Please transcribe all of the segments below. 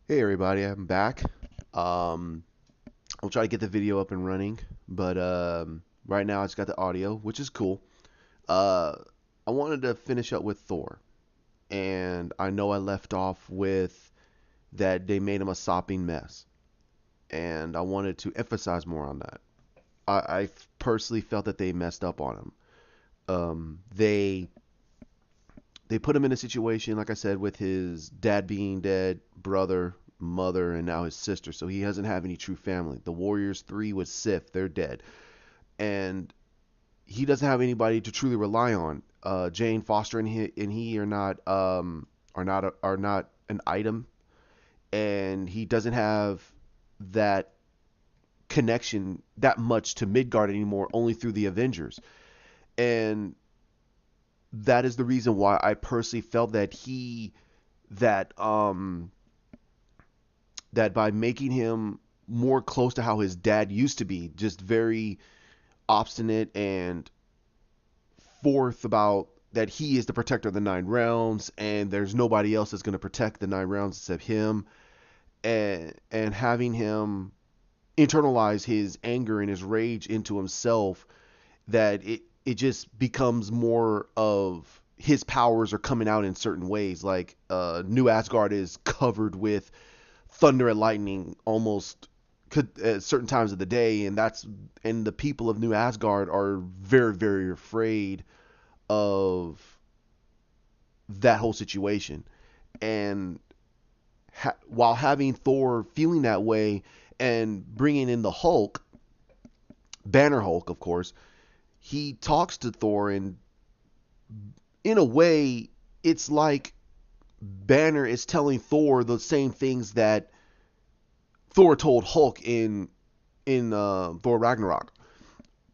Hey everybody, I'm back. Um, I'll try to get the video up and running, but right now I just got the audio, which is cool. Uh, I wanted to finish up with Thor, and I know I left off with that they made him a sopping mess, and I wanted to emphasize more on that. I personally felt that they messed up on him. They put him in a situation, like I said, with his dad being dead, brother, mother, and now his sister. So he doesn't have any true family. The Warriors three with Sif, they're dead, and he doesn't have anybody to truly rely on. Jane Foster and he are not an item, and he doesn't have that connection that much to Midgard anymore, only through the Avengers. And that is the reason why I personally felt that that by making him more close to how his dad used to be, just very obstinate and forth about that he is the protector of the nine realms and there's nobody else that's going to protect the nine realms except him, and having him internalize his anger and his rage into himself, that it just becomes more of his powers are coming out in certain ways. Like New Asgard is covered with thunder and lightning almost at certain times of the day, and the people of New Asgard are very very afraid of that whole situation. And while having Thor feeling that way and bringing in the Hulk, Banner Hulk, of course, he talks to Thor, and in a way, it's like Banner is telling Thor the same things that Thor told Hulk in Thor Ragnarok.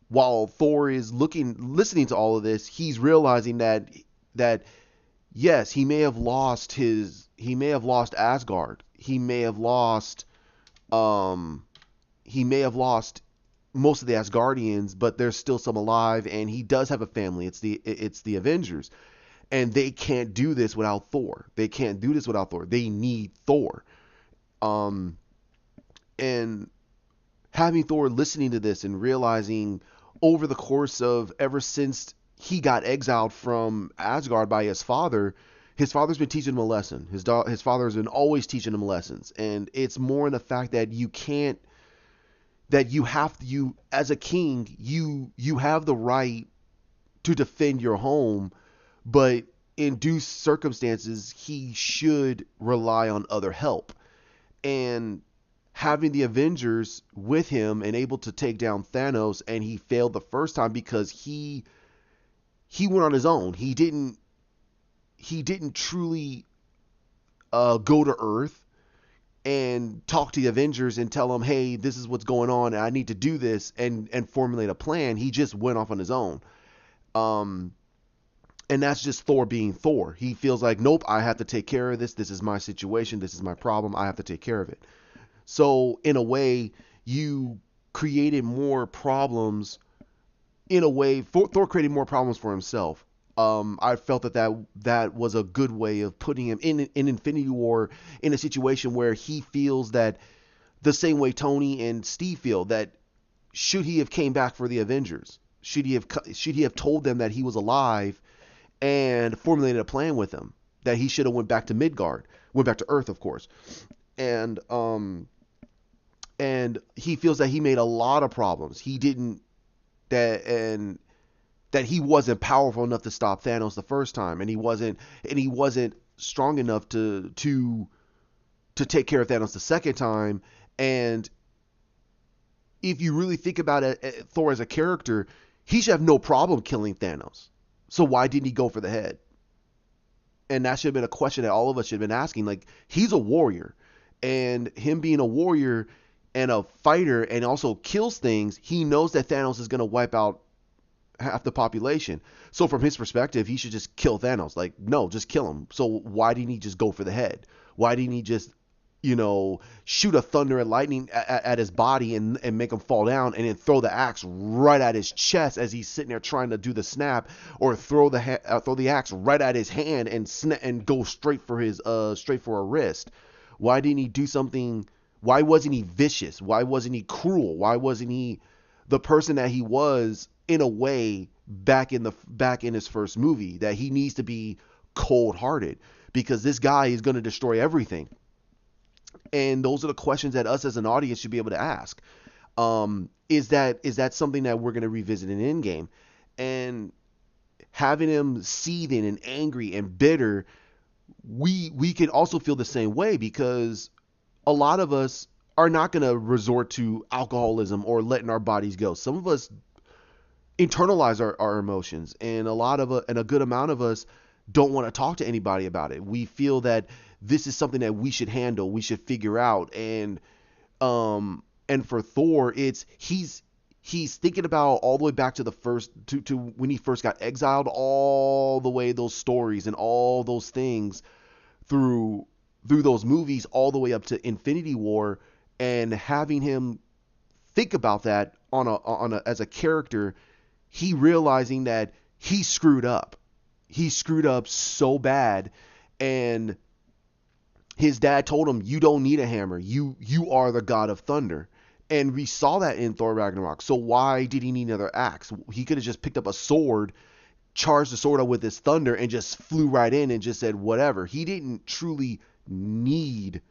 While Thor is listening to all of this, he's realizing that yes, he may have lost Asgard, um he may have lost most of the Asgardians, but there's still some alive, and he does have a family. It's the Avengers, and they can't do this without Thor. They can't do this without Thor. They need Thor. Um, and having Thor listening to this and realizing over the course of ever since he got exiled from Asgard by his father's been teaching him a lesson. His father has been always teaching him lessons, and it's more in the fact that you can't that you as a king, you have the right to defend your home, but in due circumstances he should rely on other help. And having the Avengers with him and able to take down Thanos, and he failed the first time because he went on his own. He didn't truly go to Earth and talk to the Avengers and tell them, hey, this is what's going on, and I need to do this, and formulate a plan. He just went off on his own. Um, and that's just Thor being Thor. He feels like, nope, I have to take care of this. This is my situation. This is my problem. I have to take care of it. So in a way, you created more problems. In a way, Thor created more problems for himself. I felt that was a good way of putting him in Infinity War, in a situation where he feels that the same way Tony and Steve feel, that should he have came back for the Avengers, should he have told them that he was alive and formulated a plan with them, that he should have went back to Midgard, went back to Earth, of course. And um and he feels that he made a lot of problems. He didn't that and that he wasn't powerful enough to stop Thanos the first time, and he wasn't strong enough to take care of Thanos the second time. And if you really think about it, Thor as a character, he should have no problem killing Thanos. So why didn't he go for the head? And that should have been a question that all of us should have been asking. Like, he's a warrior, and him being a warrior and a fighter and also kills things, he knows that Thanos is going to wipe out half the population. So from his perspective, he should just kill Thanos. Like, no, just kill him. So why didn't he just go for the head? Why didn't he just, shoot a thunder and lightning at his body and make him fall down, and then throw the axe right at his chest as he's sitting there trying to do the snap, or throw the axe right at his hand and go straight for a wrist? Why didn't he do something? Why wasn't he vicious? Why wasn't he cruel? Why wasn't he the person that he was in a way back in his first movie, that he needs to be cold-hearted because this guy is going to destroy everything. And those are the questions that us as an audience should be able to ask. Is that something that we're going to revisit in Endgame? And having him seething and angry and bitter, we can also feel the same way, because a lot of us are not going to resort to alcoholism or letting our bodies go. Some of us internalize our emotions, and a good amount of us don't want to talk to anybody about it. We feel that this is something that we should handle, we should figure out. And for Thor, he's thinking about all the way back to the first to when he first got exiled, all the way those stories and all those things through those movies, all the way up to Infinity War, and having him think about that as a character, he realizing that he screwed up. He screwed up so bad, and his dad told him, "You don't need a hammer. You are the god of thunder." And we saw that in Thor Ragnarok. So why did he need another axe? He could have just picked up a sword, charged the sword up with his thunder, and just flew right in and just said whatever. He didn't truly need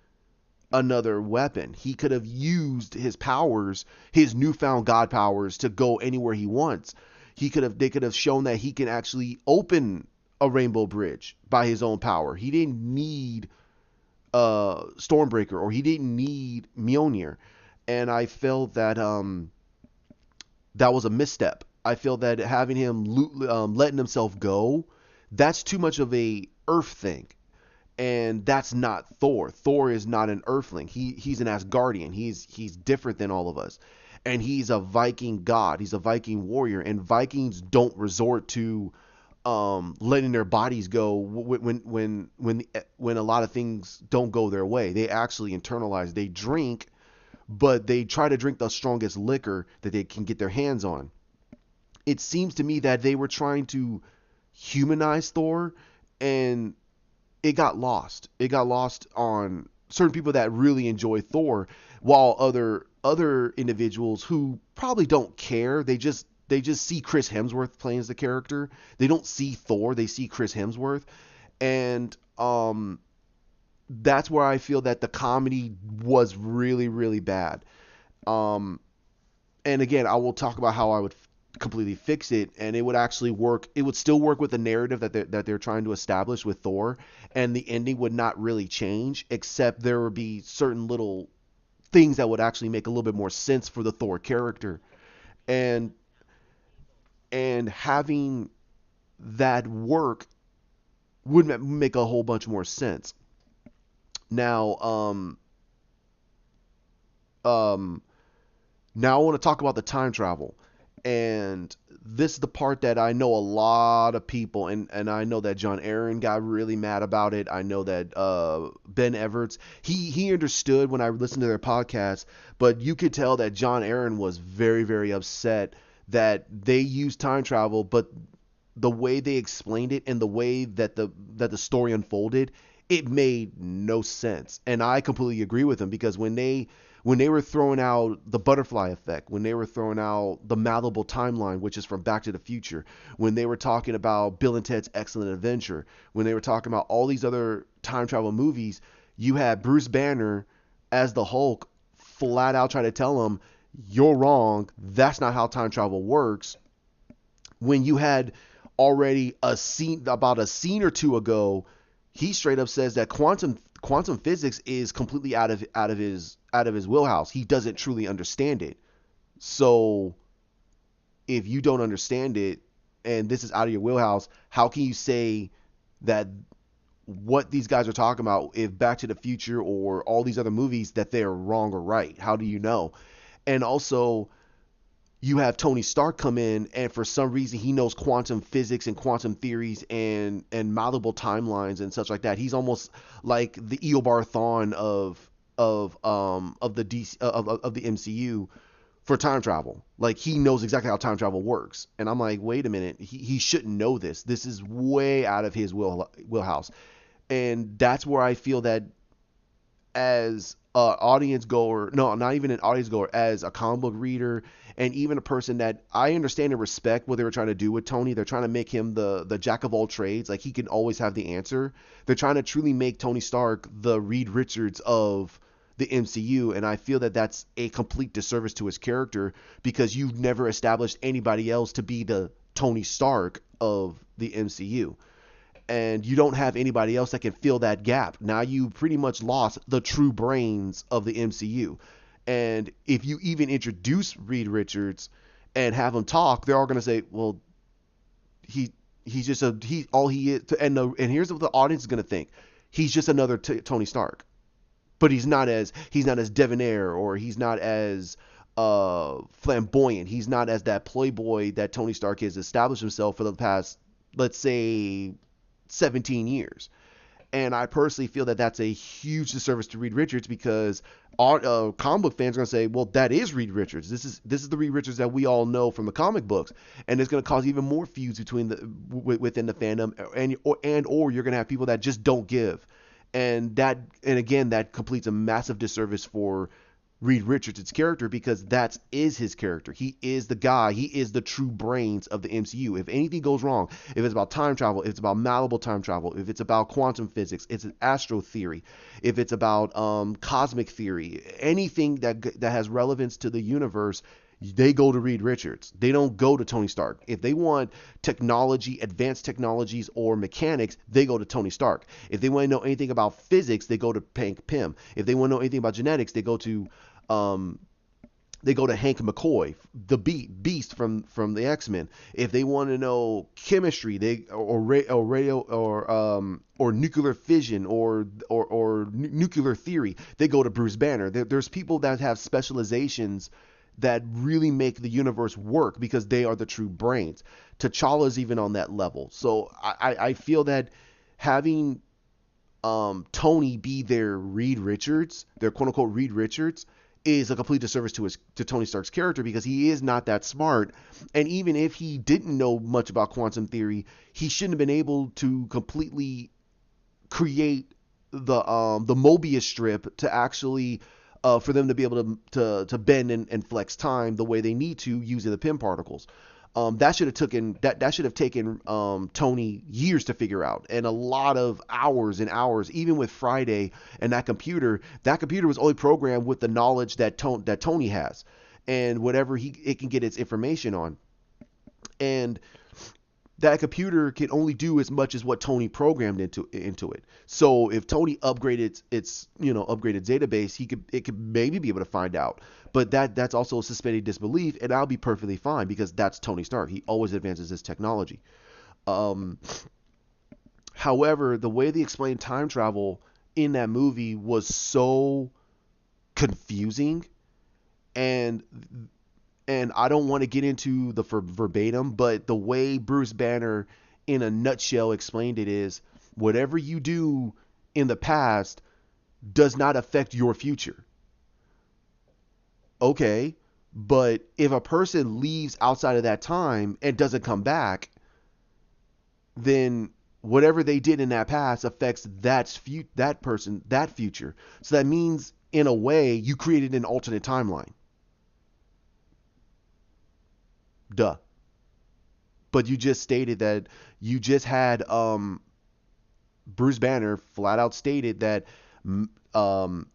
another weapon. He could have used his powers, his newfound god powers, to go anywhere he wants. They could have shown that he can actually open a rainbow bridge by his own power. He didn't need Stormbreaker, or he didn't need Mjolnir. And I felt that that was a misstep. I feel that having him letting himself go, that's too much of a Earth thing, and that's not Thor. Thor is not an Earthling. He's an Asgardian. He's different than all of us, and he's a Viking god. He's a Viking warrior, and Vikings don't resort to letting their bodies go when a lot of things don't go their way. They actually internalize. They drink, but they try to drink the strongest liquor that they can get their hands on. It seems to me that they were trying to humanize Thor, and it got lost. It got lost on certain people that really enjoy Thor, while other individuals who probably don't care, they just see Chris Hemsworth playing as the character. They don't see Thor, they see Chris Hemsworth. And that's where I feel that the comedy was really, really bad. Um, and again, I will talk about how I would completely fix it, and it would actually work. It would still work with the narrative that they're trying to establish with Thor, and the ending would not really change, except there would be certain little things that would actually make a little bit more sense for the Thor character. And having that work would make a whole bunch more sense. Now, um, now I want to talk about the time travel. And this is the part that I know a lot of people, and I know that John Aaron got really mad about it. I know that Ben Everts, he understood when I listened to their podcast, but you could tell that John Aaron was very, very upset that they used time travel, but the way they explained it and the way that the story unfolded, it made no sense. And I completely agree with them, because when they were throwing out the butterfly effect, when they were throwing out the malleable timeline, which is from Back to the Future, when they were talking about Bill and Ted's Excellent Adventure, when they were talking about all these other time travel movies, you had Bruce Banner as the Hulk flat out trying to tell him, "You're wrong. That's not how time travel works." When you had already a scene or two ago, he straight up says that quantum physics is completely out of his wheelhouse. He doesn't truly understand it. So if you don't understand it, and this is out of your wheelhouse, how can you say that what these guys are talking about, if Back to the Future or all these other movies, that they're wrong or right? How do you know? And also, you have Tony Stark come in, and for some reason he knows quantum physics and quantum theories and malleable timelines and such like that. He's almost like the Eobard Thawne of the DC of the MCU for time travel. Like, he knows exactly how time travel works. And I'm like, wait a minute, he shouldn't know this. This is way out of his wheelhouse. And that's where I feel that as a audience goer, no, not even an audience goer, as a comic book reader, and even a person that I understand and respect what they were trying to do with Tony. They're trying to make him the jack of all trades, like he can always have the answer. They're trying to truly make Tony Stark the Reed Richards of the MCU, and I feel that that's a complete disservice to his character because you've never established anybody else to be the Tony Stark of the MCU, and you don't have anybody else that can fill that gap. Now you pretty much lost the true brains of the MCU. And if you even introduce Reed Richards and have him talk, they're all going to say, "Well, he he's just a he all he is." And here's what the audience is going to think: he's just another Tony Stark, but he's not as debonair, or he's not as flamboyant. He's not as that playboy that Tony Stark has established himself for the past, let's say, 17 years. And I personally feel that that's a huge disservice to Reed Richards because our comic book fans are going to say, well, that is Reed Richards. This is the Reed Richards that we all know from the comic books, and it's going to cause even more feuds between within the fandom, and or you're going to have people that just don't give, and again that completes a massive disservice for Reed Richards' character because that is his character. He is the guy. He is the true brains of the MCU. If anything goes wrong, if it's about time travel, if it's about malleable time travel, if it's about quantum physics, it's an astro theory, if it's about cosmic theory, anything that has relevance to the universe, they go to Reed Richards. They don't go to Tony Stark. If they want technology, advanced technologies, or mechanics, they go to Tony Stark. If they want to know anything about physics, they go to Hank Pym. If they want to know anything about genetics, um, they go to Hank McCoy, the Beast from the X-Men. If they want to know chemistry, or radio or nuclear fission or nuclear theory, they go to Bruce Banner. There's people that have specializations that really make the universe work because they are the true brains. T'Challa's even on that level. So I feel that having Tony be their Reed Richards, their quote unquote Reed Richards, is a complete disservice to Tony Stark's character because he is not that smart. And even if he didn't know much about quantum theory, he shouldn't have been able to completely create the Mobius strip to actually for them to be able to bend and flex time the way they need to using the Pym particles. That should have taken Tony years to figure out, and a lot of hours and hours. Even with Friday and that computer was only programmed with the knowledge that Tony has, and whatever it can get its information on, and that computer can only do as much as what Tony programmed into it. So if Tony upgraded its upgraded database, it could maybe be able to find out. But that's also suspending disbelief, and I'll be perfectly fine because that's Tony Stark. He always advances his technology. Um, However, the way they explained time travel in that movie was so confusing, and I don't want to get into the verbatim, but the way Bruce Banner, in a nutshell, explained it is whatever you do in the past does not affect your future. Okay, but if a person leaves outside of that time and doesn't come back, then whatever they did in that past affects that person, that future. So that means, in a way, you created an alternate timeline. Duh. But you just stated that you just had Bruce Banner flat out stated that um,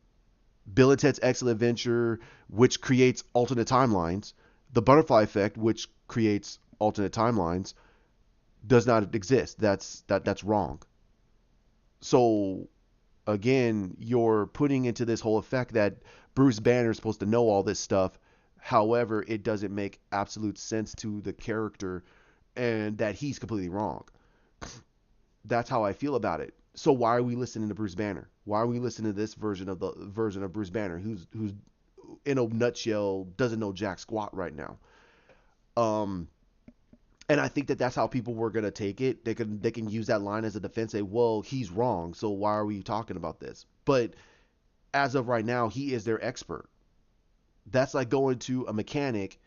Bill and Ted's Excellent Adventure, which creates alternate timelines, the Butterfly Effect, which creates alternate timelines, does not exist. That's wrong. So again, you're putting into this whole effect that Bruce Banner is supposed to know all this stuff. However, it doesn't make absolute sense to the character, and that he's completely wrong. That's how I feel about it. So why are we listening to Bruce Banner? Why are we listening to this version of Bruce Banner who's in a nutshell doesn't know jack squat right now? Um, and I think that that's how people were gonna take it. They can use that line as a defense, say, well, he's wrong, so why are we talking about this? But as of right now, he is their expert. That's like going to a mechanic.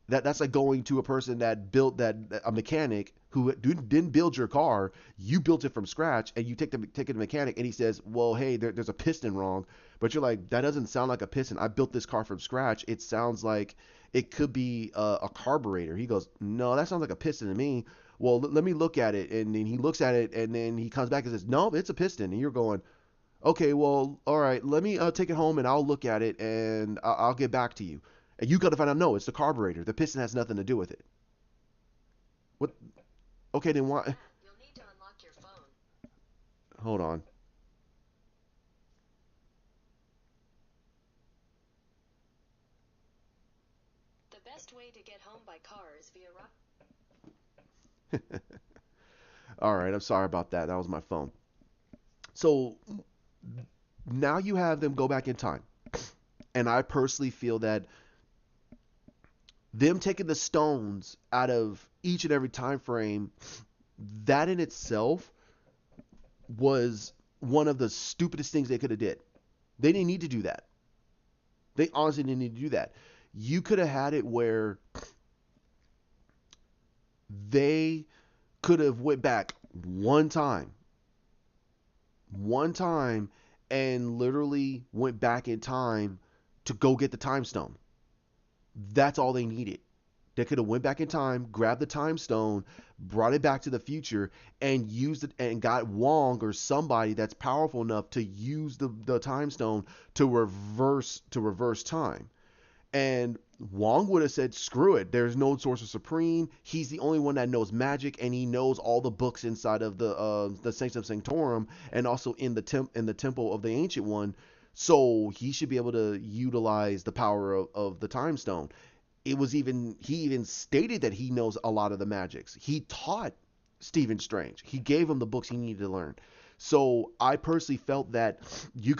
That's like going to a person that built that a mechanic who didn't build your car. You built it from scratch, and you take it to the mechanic, and he says, well, hey, there's a piston wrong. But you're like, that doesn't sound like a piston. I built this car from scratch. It sounds like it could be a carburetor. He goes, no, that sounds like a piston to me. Well, let me look at it. And then he looks at it, and then he comes back and says, no, it's a piston. And you're going, okay, well, all right, let me take it home, and I'll look at it, and I'll get back to you. And you got to find out, no, it's the carburetor. The piston has nothing to do with it. What? Okay, then why? You'll need to unlock your phone. Hold on. The best way to get home by car is via rock. All right, I'm sorry about that. That was my phone. So now you have them go back in time. And I personally feel that them taking the stones out of each and every time frame, that in itself was one of the stupidest things they could have did. They didn't need to do that. They honestly didn't need to do that. You could have had it where they could have went back one time, and literally went back in time to go get the time stone. That's all they needed. They could have went back in time, grabbed the time stone, brought it back to the future, and used it, and got Wong or somebody that's powerful enough to use the time stone to reverse time. And Wong would have said, "Screw it. There's no Sorcerer Supreme. He's the only one that knows magic, and he knows all the books inside of the Sanctum Sanctorum, and also in the Temple of the Ancient One. So he should be able to utilize the power of the Time Stone." He even stated that he knows a lot of the magics. He taught Stephen Strange. He gave him the books he needed to learn. So I personally felt that they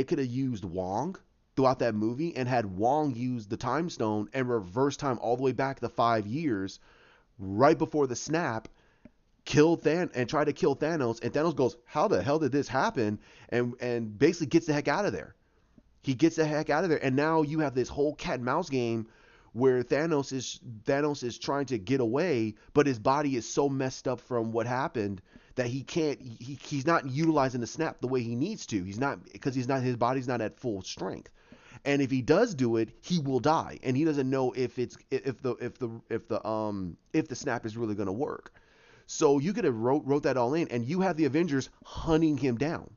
could have used Wong throughout that movie and had Wong use the time stone and reverse time all the way back to 5 years right before the snap, and try to kill Thanos, and Thanos goes, how the hell did this happen? And basically gets the heck out of there. He gets the heck out of there, and now you have this whole cat and mouse game where Thanos is trying to get away, but his body is so messed up from what happened that he's not utilizing the snap the way he needs to. His body's not at full strength. And if he does do it, he will die, and he doesn't know if the snap is really going to work. So you could have wrote that all in, and you have the Avengers hunting him down,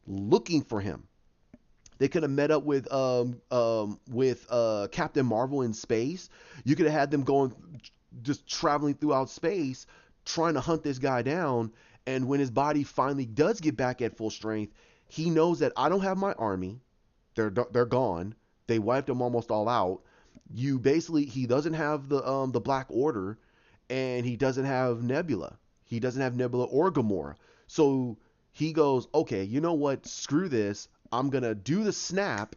looking for him. They could have met up with Captain Marvel in space. You could have had them going, just traveling throughout space, trying to hunt this guy down. And when his body finally does get back at full strength, he knows that I don't have my army. They're gone. They wiped them almost all out. He doesn't have the Black Order, and he doesn't have Nebula. He doesn't have Nebula or Gamora. So he goes, okay, you know what? Screw this. I'm gonna do the snap.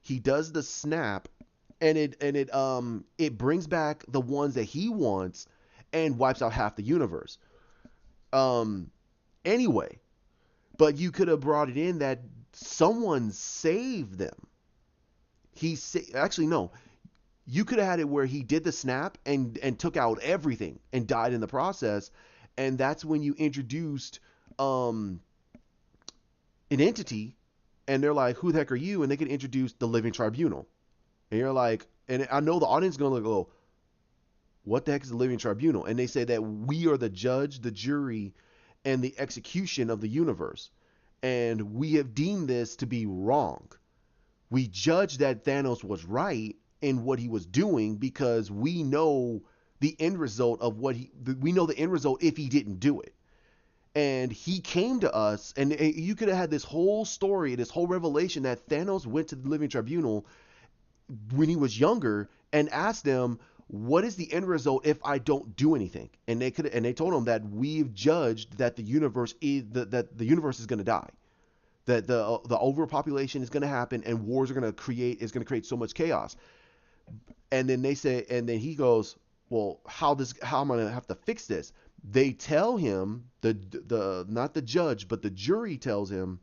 He does the snap, and it brings back the ones that he wants, and wipes out half the universe. Um, anyway, but you could have brought it in that someone saved them. Actually, no. You could have had it where he did the snap and took out everything and died in the process, and that's when you introduced an entity, and they're like, "Who the heck are you?" And they can introduce the Living Tribunal, and you're like, and I know the audience is gonna go, "What the heck is the Living Tribunal?" And they say that we are the judge, the jury, and the execution of the universe, and we have deemed this to be wrong. We judge that Thanos was right in what he was doing because we know the end result of we know the end result if he didn't do it. And he came to us, and you could have had this whole story, this whole revelation that Thanos went to the Living Tribunal when he was younger and asked them, "What is the end result if I don't do anything?" And they told him that we've judged that the universe is going to die, that the overpopulation is going to happen, and wars are going to create so much chaos. And then he goes, "Well, how am I going to have to fix this?" They tell him, the not the judge, but the jury tells him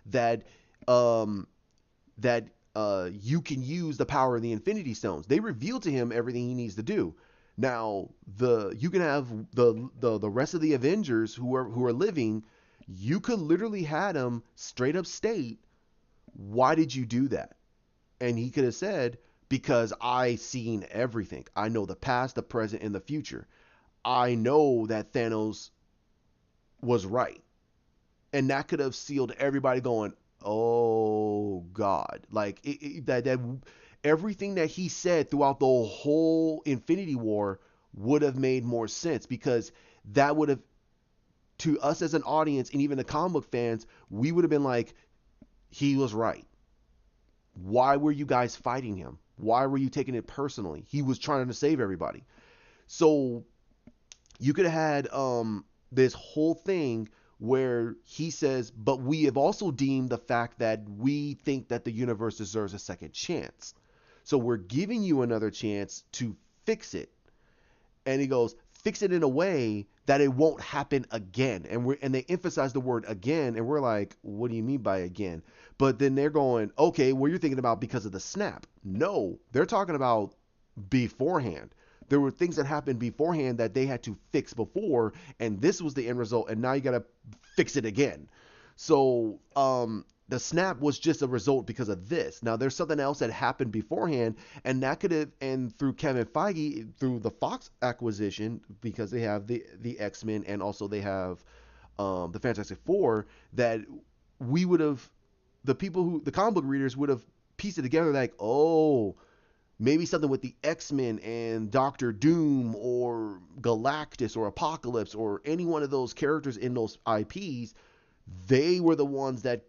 that um that you can use the power of the Infinity Stones. They reveal to him everything he needs to do. Now, the you can have the rest of the Avengers who are living. You could literally had them straight up state, why did you do that? And he could have said, because I seen everything. I know the past, the present, and the future. I know that Thanos was right. And that could have sealed everybody going, oh God. Like that everything that he said throughout the whole Infinity War would have made more sense, because that would have, to us as an audience and even the comic book fans, we would have been like, he was right. Why were you guys fighting him? Why were you taking it personally? He was trying to save everybody. So you could have had this whole thing where he says, but we have also deemed the fact that we think that the universe deserves a second chance. So we're giving you another chance to fix it. And he goes, fix it in a way that it won't happen again. And they emphasize the word again, and we're like, what do you mean by again? But then they're going, okay, well, you're thinking about because of the snap. No, they're talking about beforehand. There were things that happened beforehand that they had to fix before, and this was the end result, and now you got to fix it again. So the snap was just a result because of this. Now there's something else that happened beforehand, and that could have, and through Kevin Feige, through the Fox acquisition, because they have the X-Men and also they have the Fantastic Four, that we would have, the people who, the comic book readers would have pieced it together like, oh, maybe something with the X-Men and Doctor Doom or Galactus or Apocalypse or any one of those characters in those IPs. They were the ones that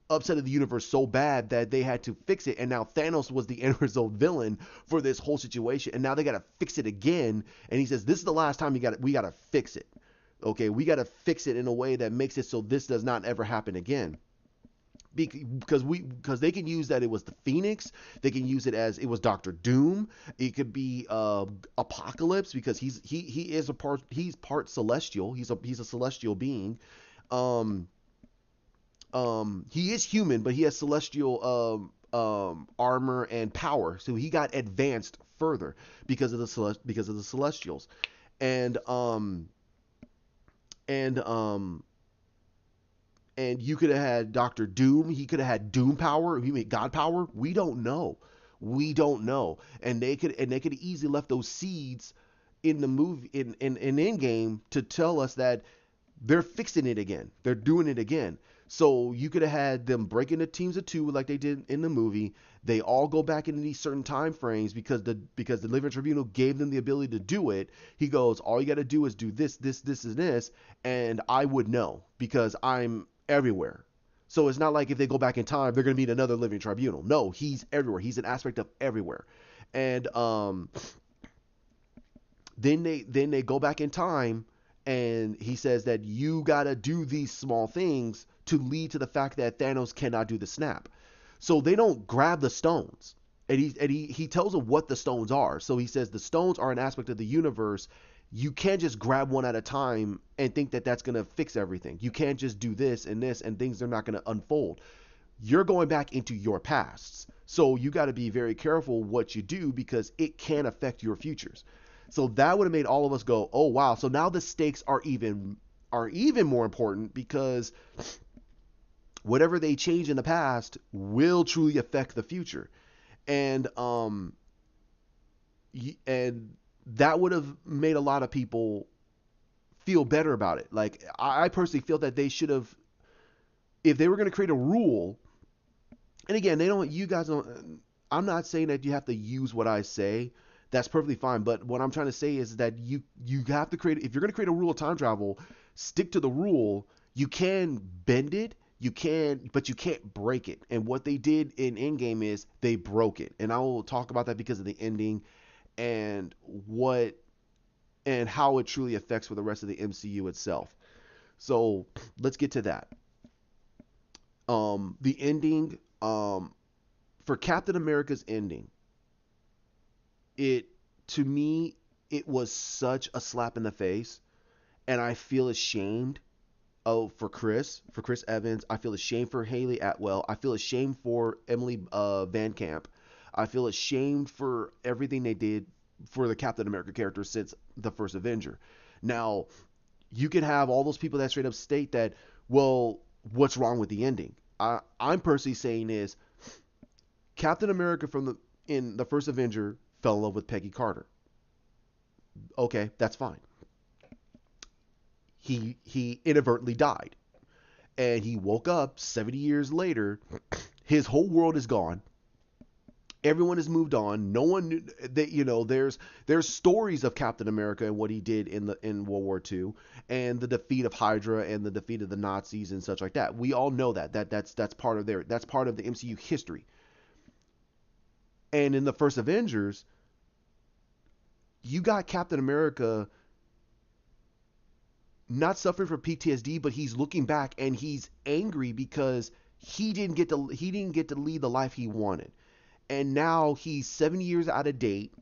upset the universe so bad that they had to fix it, and now Thanos was the end result villain for this whole situation, and now they got to fix it again. And he says, this is the last time we got to fix it. Okay, we got to fix it in a way that makes it so this does not ever happen again. Because they can use that it was the Phoenix, they can use it as it was Doctor Doom, it could be Apocalypse, because he is a part, he's part celestial, he's a celestial being. um he is human, but he has celestial armor and power, so he got advanced further because of the celestials. And and and you could have had Doctor Doom. He could have had Doom power. He made God power. We don't know. We don't know. And they could easily left those seeds in the movie in Endgame to tell us that they're fixing it again. They're doing it again. So you could have had them break into teams of two like they did in the movie. They all go back into these certain time frames because the Living Tribunal gave them the ability to do it. He goes, all you got to do is do this, this, and this, and I would know because I'm everywhere. So it's not like if they go back in time, they're going to meet another Living Tribunal. No, he's everywhere. He's an aspect of everywhere. And then they go back in time, and he says that you gotta do these small things to lead to the fact that Thanos cannot do the snap. So they don't grab the stones. And he tells them what the stones are. So he says the stones are an aspect of the universe. You can't just grab one at a time and think that that's gonna fix everything. You can't just do this and things are not gonna unfold. You're going back into your pasts. So you got to be very careful what you do because it can affect your futures. So that would have made all of us go, "Oh wow." So now the stakes are even more important because whatever they change in the past will truly affect the future. And and that would have made a lot of people feel better about it. Like I personally feel that they should have, if they were going to create a rule. And again, they don't. You guys don't. I'm not saying that you have to use what I say. That's perfectly fine. But what I'm trying to say is that you have to create. If you're going to create a rule of time travel, stick to the rule. You can bend it. You can, but you can't break it. And what they did in Endgame is they broke it. And I will talk about that because of the ending and what and how it truly affects for the rest of the MCU itself. So let's get to that. The ending. For Captain America's ending, it to me it was such a slap in the face, and I feel ashamed. Oh, for Chris Evans, I feel ashamed for Haley Atwell. I feel ashamed for Emily Van Camp. I feel ashamed for everything they did for the Captain America character since the first Avenger. Now, you can have all those people that straight up state that, well, what's wrong with the ending? I'm personally saying is Captain America from the in the first Avenger fell in love with Peggy Carter. Okay, that's fine. He inadvertently died, and he woke up 70 years later. His whole world is gone. Everyone has moved on. No one that there's stories of Captain America and what he did in World War II and the defeat of Hydra and the defeat of the Nazis and such like that. We all know that's part of the MCU history. And in the first Avengers, you got Captain America not suffering from PTSD, but he's looking back and he's angry because he didn't get to lead the life he wanted. And now he's 7 years out of date,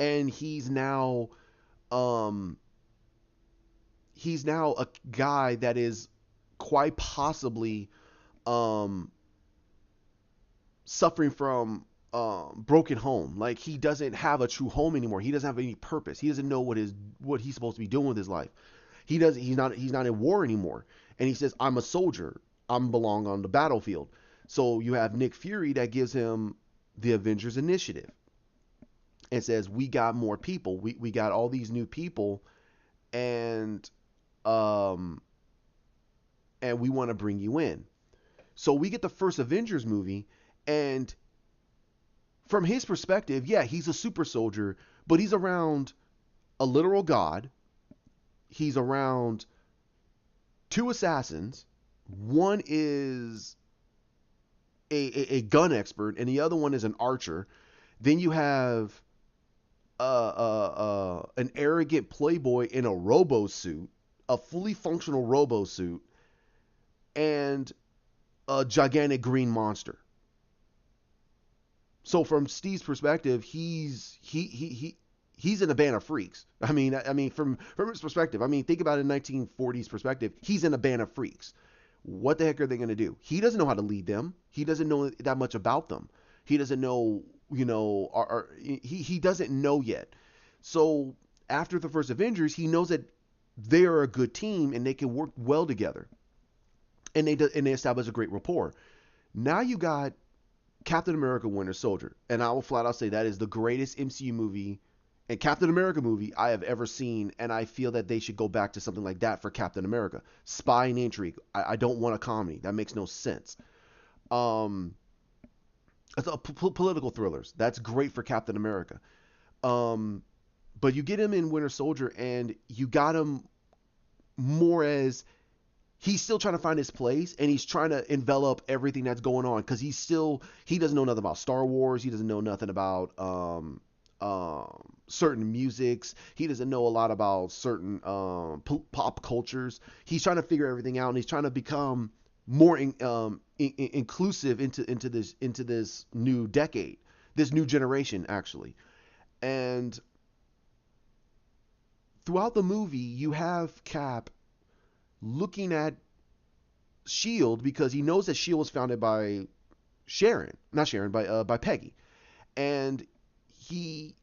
and um he's now a guy that is quite possibly um suffering from broken home. Like, he doesn't have a true home anymore. He doesn't have any purpose. He doesn't know what he's supposed to be doing with his life. He's not in war anymore. And he says, I'm a soldier. I'm belong on the battlefield. So you have Nick Fury that gives him the Avengers Initiative and says, we got more people. We got all these new people, and um and we want to bring you in. So we get the first Avengers movie, and from his perspective, yeah, he's a super soldier, but he's around a literal god. He's around two assassins. One is a gun expert, and the other one is an archer. Then you have an arrogant playboy in a robo suit, a fully functional robo suit, and a gigantic green monster. So from Steve's perspective, he's in a band of freaks. I mean, from his perspective, I mean, think about it in 1940s perspective. He's in a band of freaks. What the heck are they going to do? He doesn't know how to lead them. He doesn't know that much about them. He doesn't know, he doesn't know yet. So after the first Avengers, he knows that they are a good team and they can work well together, and they establish a great rapport. Now you got Captain America: Winter Soldier, and I will flat out say that is the greatest MCU movie and Captain America movie I have ever seen, and I feel that they should go back to something like that for Captain America. Spy and intrigue. I don't want a comedy. That makes no sense. Um, Political thrillers. That's great for Captain America. Um, but you get him in Winter Soldier, and you got him more as he's still trying to find his place, and he's trying to envelop everything that's going on, because he doesn't know nothing about Star Wars. He doesn't know nothing about certain musics. He doesn't know a lot about certain pop cultures. He's trying to figure everything out, and he's trying to become more inclusive into this new decade, this new generation actually. And throughout the movie, you have Cap looking at Shield, because he knows that Shield was founded by Sharon, not Sharon, by Peggy, and he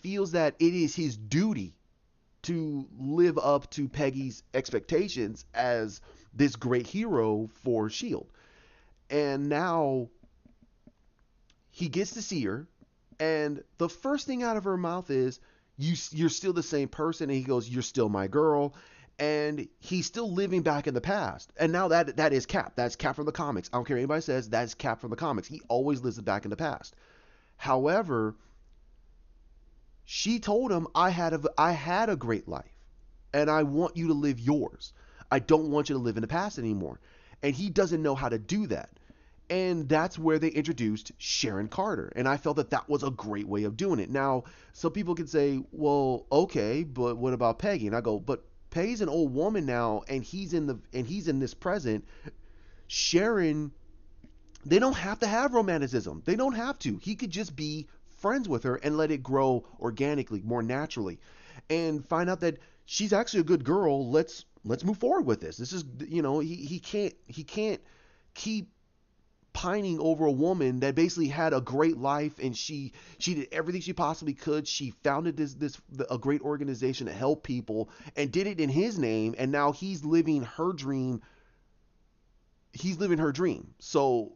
feels that it is his duty to live up to Peggy's expectations as this great hero for Shield. And now he gets to see her, and the first thing out of her mouth is, you're still the same person. And he goes, you're still my girl. And he's still living back in the past. And now that is Cap. That's Cap from the comics. I don't care what anybody says. That's Cap from the comics. He always lives back in the past. However, she told him, I had a great life, and I want you to live yours. I don't want you to live in the past anymore. And he doesn't know how to do that. And that's where they introduced Sharon Carter. And I felt that that was a great way of doing it. Now, some people can say, well, okay, but what about Peggy? And I go, but Peggy's an old woman now, and he's in this present. Sharon, they don't have to have romanticism. They don't have to. He could just be friends with her and let it grow organically, more naturally, and find out that she's actually a good girl. Let's move forward with this. This is, he can't keep pining over a woman that basically had a great life, and she did everything she possibly could. She founded this a great organization to help people and did it in his name, and now he's living her dream. He's living her dream. So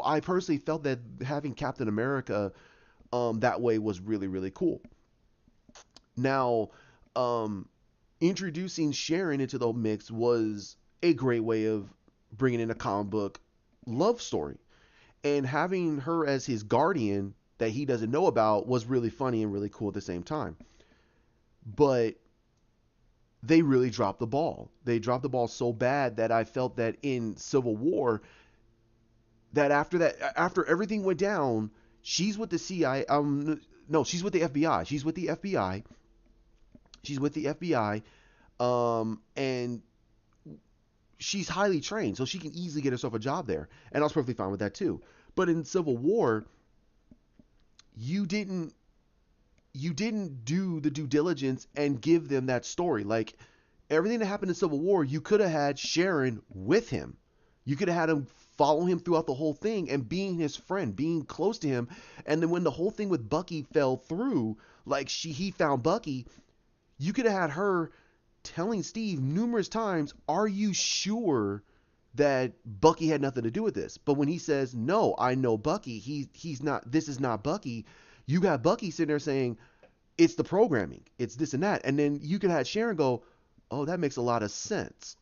I personally felt that having Captain America that way was really really cool. Now, um, introducing Sharon into the mix was a great way of bringing in a comic book love story, and having her as his guardian that he doesn't know about was really funny and really cool at the same time. But they really dropped the ball. They dropped the ball so bad that I felt that in Civil War, that after everything went down, she's with the CIA. No, she's with the FBI. She's with the FBI. She's with the FBI. And she's highly trained, so she can easily get herself a job there, and I was perfectly fine with that too. But in Civil War, you didn't you didn't do the due diligence and give them that story. Like everything that happened in Civil War, you could have had Sharon with him. You could have had him follow him throughout the whole thing and being his friend, being close to him. And then when the whole thing with Bucky fell through, like he found Bucky, you could have had her telling Steve numerous times, "Are you sure that Bucky had nothing to do with this?" But when he says, "No, I know Bucky. He's not. This is not Bucky." You got Bucky sitting there saying, "It's the programming. It's this and that." And then you could have Sharon go, "Oh, that makes a lot of sense."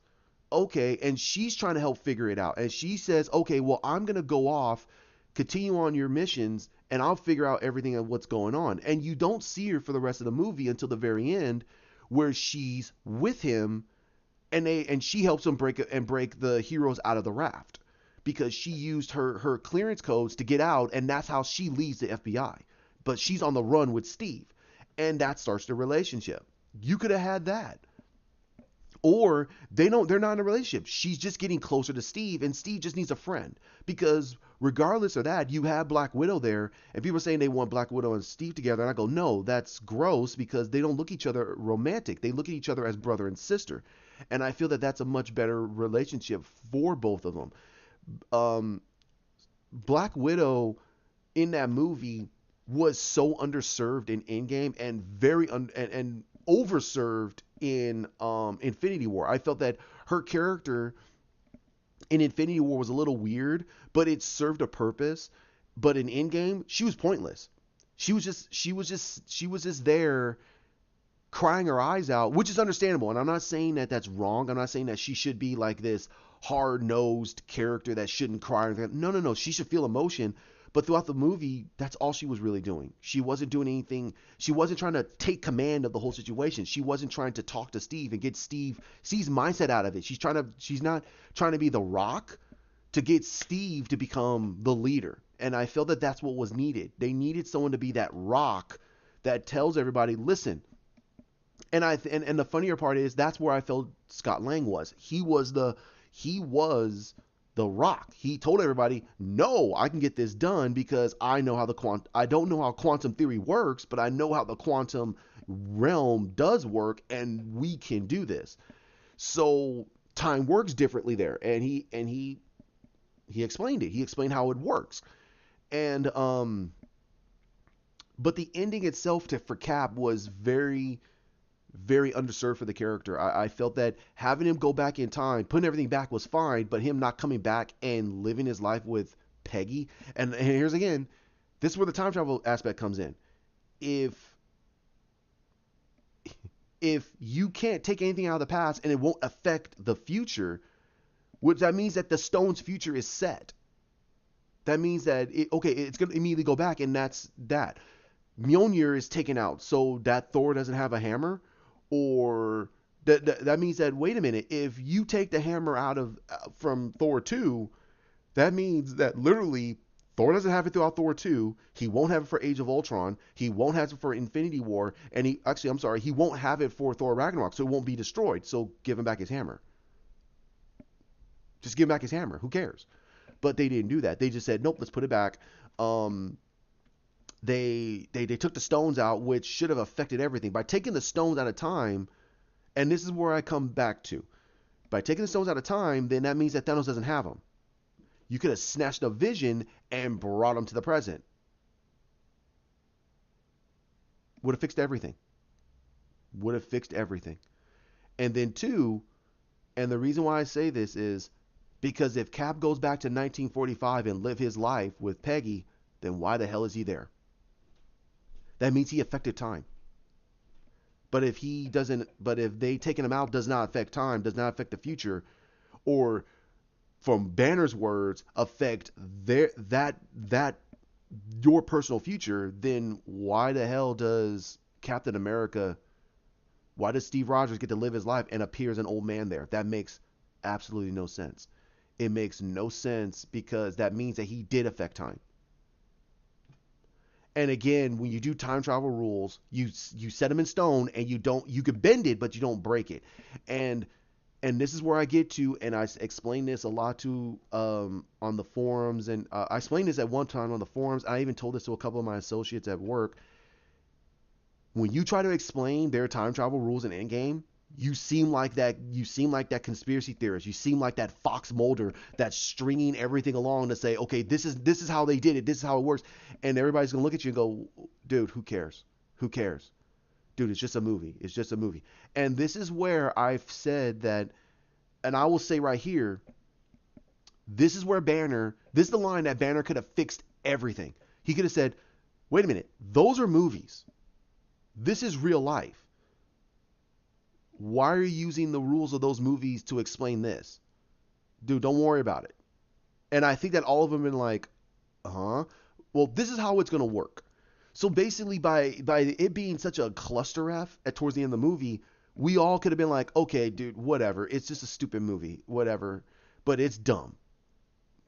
Okay, and she's trying to help figure it out. And she says, "Okay, well, I'm gonna go off, continue on your missions, and I'll figure out everything of what's going on." And you don't see her for the rest of the movie until the very end, where she's with him, and she helps him break the heroes out of the raft because she used her clearance codes to get out, and that's how she leaves the FBI. But she's on the run with Steve, and that starts the relationship. You could have had that. Or they're not in a relationship. She's just getting closer to Steve, and Steve just needs a friend. Because regardless of that, you have Black Widow there, and people are saying they want Black Widow and Steve together, and I go, no, that's gross because they don't look at each other romantic. They look at each other as brother and sister, and I feel that that's a much better relationship for both of them. Um, Black Widow in that movie was so underserved in Endgame and and overserved in Infinity War. I felt that her character in Infinity War was a little weird, but it served a purpose. But in Endgame, she was pointless. She was just there crying her eyes out, which is understandable. And I'm not saying that that's wrong. I'm not saying that she should be like this hard-nosed character that shouldn't cry. No, no, no. She should feel emotion. But throughout the movie, that's all she was really doing. She wasn't doing anything. She wasn't trying to take command of the whole situation. She wasn't trying to talk to Steve and get Steve's mindset out of it. She's not trying to be the Rock to get Steve to become the leader. And I felt that that's what was needed. They needed someone to be that Rock that tells everybody, listen. And the funnier part is that's where I felt Scott Lang was. He was the Rock. He told everybody, "No, I can get this done because I don't know how quantum theory works, but I know how the quantum realm does work, and we can do this." So time works differently there, and he explained it. He explained how it works, and but the ending itself for Cap was very very underserved for the character. I felt that having him go back in time, putting everything back was fine, but him not coming back and living his life with Peggy. And here's again, this is where the time travel aspect comes in. If if you can't take anything out of the past and it won't affect the future, which that means that the stone's future is set. That means that it's gonna immediately go back, and that's that. Mjolnir is taken out, so that Thor doesn't have a hammer, or that means that wait a minute, if you take the hammer out of from Thor 2, that means that literally Thor doesn't have it throughout Thor 2. He won't have it for Age of Ultron. He won't have it for Infinity War, and he won't have it for Thor Ragnarok, so it won't be destroyed. So give him back his hammer. Just give him back his hammer. Who cares? But they didn't do that. They just said, nope, let's put it back. They took the stones out, which should have affected everything. By taking the stones at a time, and this is where I come back to. By taking the stones at a time, then that means that Thanos doesn't have them. You could have snatched a Vision and brought him to the present. Would have fixed everything. Would have fixed everything. And then two, and the reason why I say this is because if Cap goes back to 1945 and live his life with Peggy, then why the hell is he there? That means he affected time. But if he doesn't, but if they taking him out does not affect time, does not affect the future, or from Banner's words, affect that your personal future, then why the hell does Captain America, why does Steve Rogers get to live his life and appear as an old man there? That makes absolutely no sense. It makes no sense because that means that he did affect time. And again, when you do time travel rules, you set them in stone, and you can bend it, but you don't break it. And this is where I get to, and I explain this a lot to on the forums, and I explained this at one time on the forums. I even told this to a couple of my associates at work. When you try to explain their time travel rules in Endgame, you seem like that. You seem like that conspiracy theorist. You seem like that Fox Mulder that's stringing everything along to say, okay, this is how they did it. This is how it works, and everybody's gonna look at you and go, dude, who cares? Who cares? Dude, it's just a movie. It's just a movie. And this is where I've said that, and I will say right here, this is where Banner, this is the line that Banner could have fixed everything. He could have said, wait a minute, those are movies. This is real life. Why are you using the rules of those movies to explain this? Dude, don't worry about it. And I think that all of them have been like, huh? Well, this is how it's going to work. So basically, by it being such a cluster F at towards the end of the movie, we all could have been like, okay, dude, whatever. It's just a stupid movie, whatever. But it's dumb.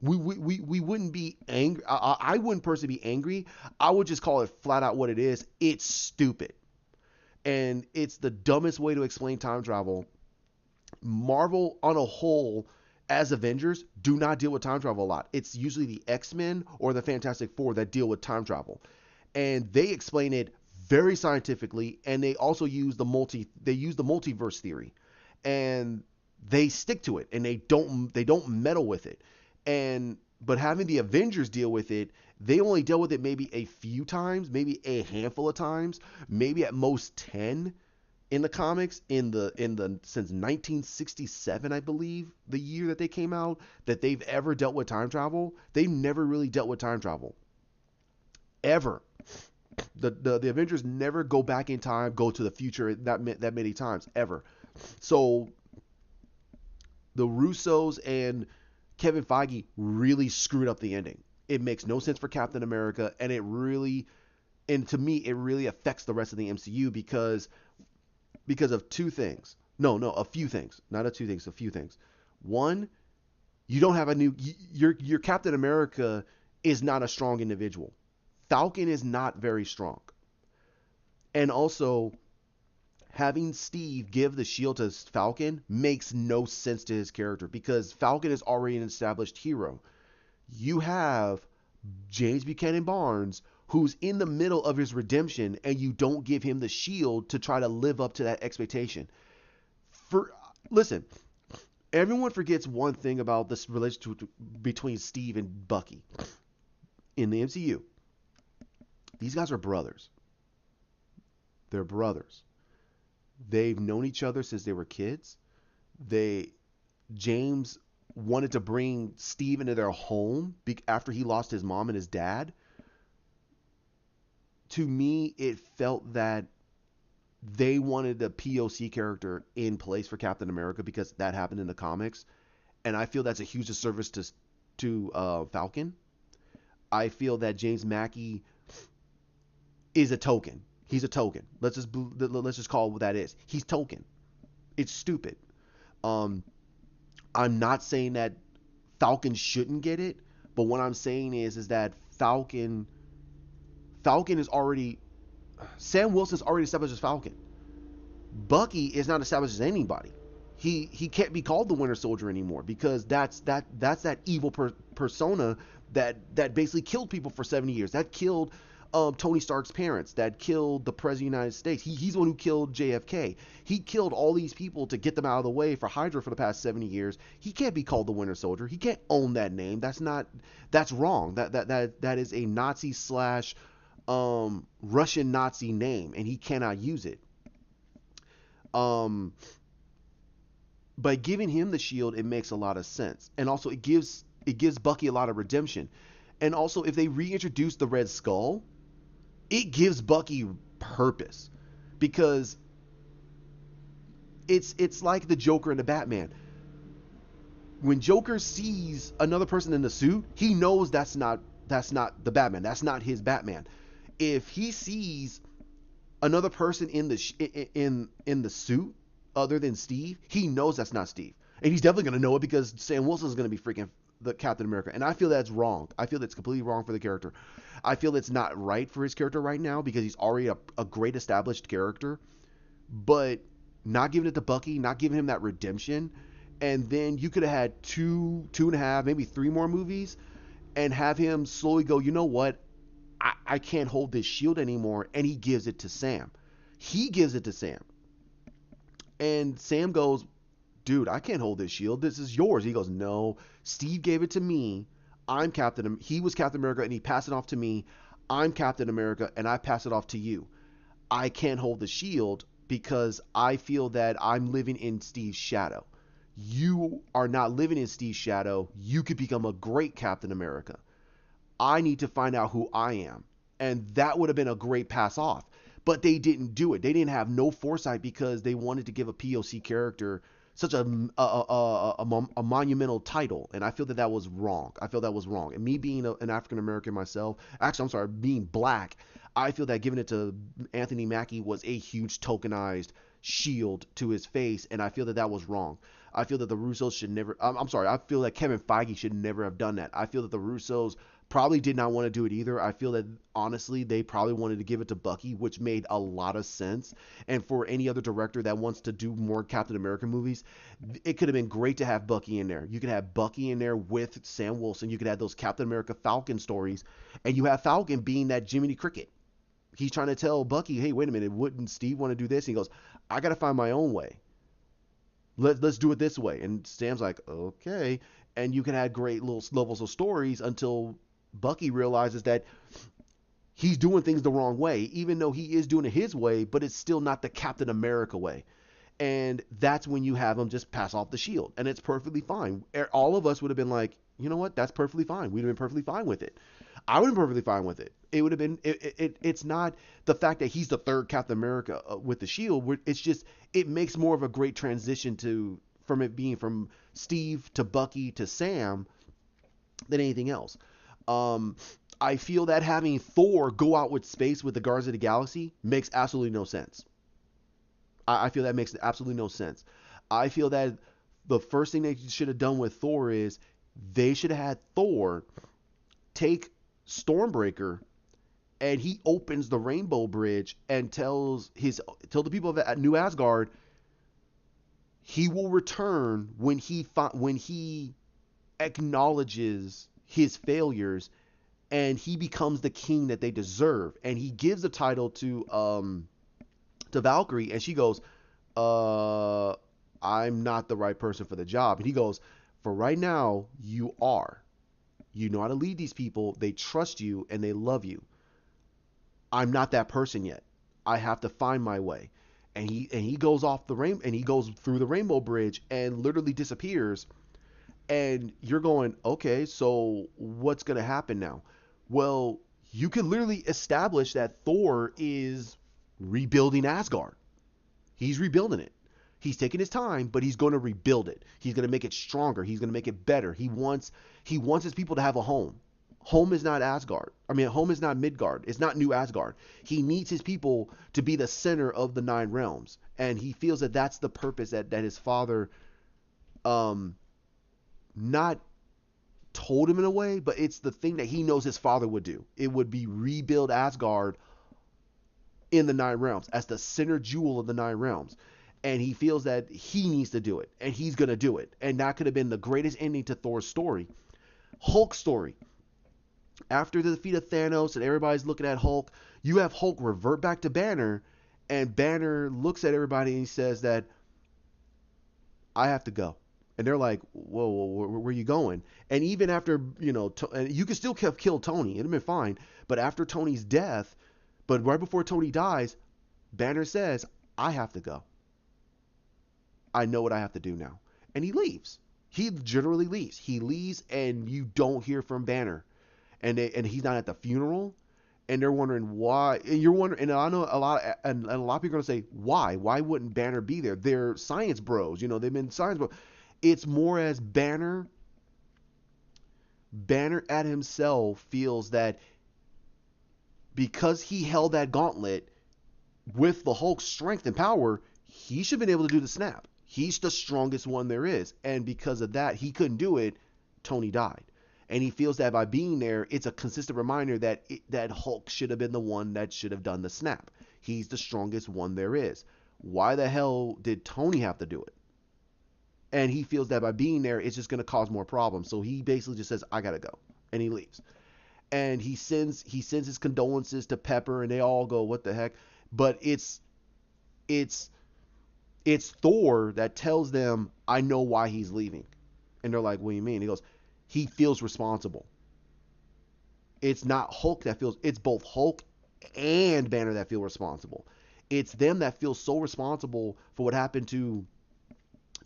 We wouldn't be angry. I wouldn't personally be angry. I would just call it flat out what it is. It's stupid. And it's the dumbest way to explain time travel. Marvel, on a whole, as Avengers, do not deal with time travel a lot. It's usually the X-Men or the Fantastic Four that deal with time travel. And they explain it very scientifically, and they also use the multiverse theory. And they stick to it, and they don't meddle with it. But having the Avengers deal with it, they only dealt with it maybe a few times, maybe a handful of times, maybe at most 10 in the comics in the since 1967, I believe, the year that they came out, that they've ever dealt with time travel. They've never really dealt with time travel. Ever. The Avengers never go back in time, go to the future that many times ever. So the Russos and Kevin Feige really screwed up the ending. It makes no sense for Captain America, and to me, it really affects the rest of the MCU because of two things. No, a few things. Not two things, a few things. One, you don't have your Captain America is not a strong individual. Falcon is not very strong. And also, having Steve give the shield to Falcon makes no sense to his character because Falcon is already an established hero. You have James Buchanan Barnes, who's in the middle of his redemption, and you don't give him the shield to try to live up to that expectation. Listen, everyone forgets one thing about this relationship between Steve and Bucky in the MCU. These guys are brothers. They're brothers. They've known each other since they were kids. James wanted to bring Steve into their home after he lost his mom and his dad. To me, it felt that they wanted the POC character in place for Captain America because that happened in the comics, and I feel that's a huge disservice to Falcon. I feel that James Mackey is a token. He's a token. Let's just call it what that is. He's token. It's stupid. I'm not saying that Falcon shouldn't get it, but what I'm saying is that Falcon is already, Sam Wilson's already established as Falcon. Bucky is not established as anybody. He can't be called the Winter Soldier anymore because that's that evil persona that basically killed people for 70 years. That killed Tony Stark's parents, that killed the president of the United States. He's the one who killed JFK. He killed all these people to get them out of the way for Hydra for the past 70 years. He can't be called the Winter Soldier. He can't own that name. That's wrong. That is a Nazi slash Russian Nazi name, and he cannot use it. Um, by giving him the shield, it makes a lot of sense, and also it gives Bucky a lot of redemption. And also, if they reintroduce the Red Skull, it gives Bucky purpose, because it's like the Joker and the Batman. When Joker sees another person in the suit, he knows that's not the Batman. That's not his Batman. If he sees another person in the suit other than Steve, he knows that's not Steve, and he's definitely gonna know it because Sam Wilson is gonna be freaking the Captain America, and I feel that's wrong. I feel that's completely wrong for the character. I feel it's not right for his character right now because he's already a great established character, but not giving it to Bucky, not giving him that redemption, and then you could have had two and a half, maybe three more movies, and have him slowly go, you know what, I can't hold this shield anymore, and he gives it to Sam. He gives it to Sam, and Sam goes, dude, I can't hold this shield. This is yours. He goes, no, Steve gave it to me. He was Captain America, and he passed it off to me. I'm Captain America, and I pass it off to you. I can't hold the shield because I feel that I'm living in Steve's shadow. You are not living in Steve's shadow. You could become a great Captain America. I need to find out who I am. And that would have been a great pass off. But they didn't do it. They didn't have no foresight because they wanted to give a POC character such a monumental title, and I feel that was wrong. I feel that was wrong. And me being an African American myself, actually, I'm sorry, being black, I feel that giving it to Anthony Mackie was a huge tokenized shield to his face, and I feel that was wrong. I feel that the Russos should never. I'm sorry. I feel that Kevin Feige should never have done that. I feel that the Russos probably did not want to do it either. I feel that honestly they probably wanted to give it to Bucky, which made a lot of sense. And for any other director that wants to do more Captain America movies, it could have been great to have Bucky in there. You could have Bucky in there with Sam Wilson. You could have those Captain America Falcon stories, and you have Falcon being that Jiminy Cricket. He's trying to tell Bucky, hey, wait a minute, wouldn't Steve want to do this? And he goes, I got to find my own way. Let's do it this way. And Sam's like, okay. And you can have great little levels of stories until Bucky realizes that he's doing things the wrong way, even though he is doing it his way, but it's still not the Captain America way. And that's when you have him just pass off the shield, and it's perfectly fine. All of us would have been like, you know what, that's perfectly fine. We'd have been perfectly fine with it. I would have been perfectly fine with it. It would have been. It's not the fact that he's the third Captain America with the shield. It's just it makes more of a great transition to from it being from Steve to Bucky to Sam than anything else. I feel that having Thor go out with space with the Guardians of the Galaxy makes absolutely no sense. I feel that makes absolutely no sense. I feel that the first thing they should have done with Thor is they should have had Thor take Stormbreaker, and he opens the Rainbow Bridge and tell the people of New Asgard he will return when he acknowledges his failures, and he becomes the king that they deserve. And he gives the title to Valkyrie, and she goes, I'm not the right person for the job. And he goes, for right now, you are. You know how to lead these people. They trust you and they love you. I'm not that person yet. I have to find my way. And he goes off the rain and he goes through the Rainbow Bridge and literally disappears. And you're going, okay, so what's gonna happen now? Well, you can literally establish that Thor is rebuilding Asgard. He's rebuilding it. He's taking his time, but he's going to rebuild it. He's going to make it stronger. He's going to make it better. He wants his people to have a home. Home is not Asgard. I mean, home is not Midgard. It's not New Asgard. He needs his people to be the center of the nine realms, and he feels that that's the purpose that his father, not told him in a way, but it's the thing that he knows his father would do. It would be rebuild Asgard in the nine realms as the center jewel of the nine realms. And he feels that he needs to do it, and he's going to do it. And that could have been the greatest ending to Thor's story. Hulk's story. After the defeat of Thanos and everybody's looking at Hulk, you have Hulk revert back to Banner, and Banner looks at everybody and he says that I have to go. And they're like, whoa, where are you going? And even after, and you could still have killed Tony. It'd have been fine. But after Tony's death, but right before Tony dies, Banner says, I have to go. I know what I have to do now. And he leaves. He generally leaves. He leaves, and you don't hear from Banner. And he's not at the funeral. And they're wondering why. And you're wondering, and I know a lot of people are gonna say, why? Why wouldn't Banner be there? They're science bros. They've been science bros. It's more as Banner at himself feels that because he held that gauntlet with the Hulk's strength and power, he should have been able to do the snap. He's the strongest one there is. And because of that, he couldn't do it. Tony died. And he feels that by being there, it's a consistent reminder that Hulk should have been the one that should have done the snap. He's the strongest one there is. Why the hell did Tony have to do it? And he feels that by being there, it's just going to cause more problems. So he basically just says, I got to go. And he leaves. And he sends his condolences to Pepper, and they all go, what the heck? But it's Thor that tells them, I know why he's leaving. And they're like, what do you mean? He goes, he feels responsible. It's not Hulk that feels, it's both Hulk and Banner that feel responsible. It's them that feel so responsible for what happened to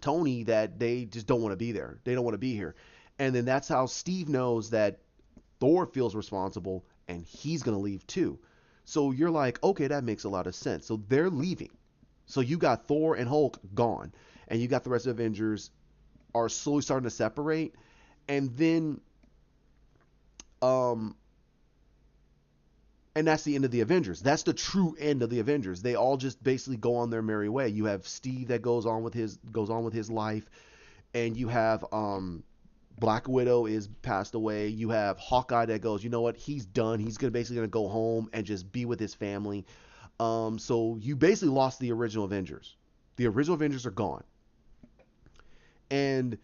Tony that they just don't want to be there. They don't want to be here. And then that's how Steve knows that Thor feels responsible and he's going to leave too. So you're like, okay, that makes a lot of sense. So they're leaving. So you got Thor and Hulk gone, and you got the rest of the Avengers are slowly starting to separate, and then um and that's the end of the Avengers. That's the true end of the Avengers. They all just basically go on their merry way. You have Steve that goes on with his life, and you have Black Widow is passed away. You have Hawkeye that goes, you know what? He's done. He's basically gonna go home and just be with his family. So you basically lost the original Avengers. The original Avengers are gone. And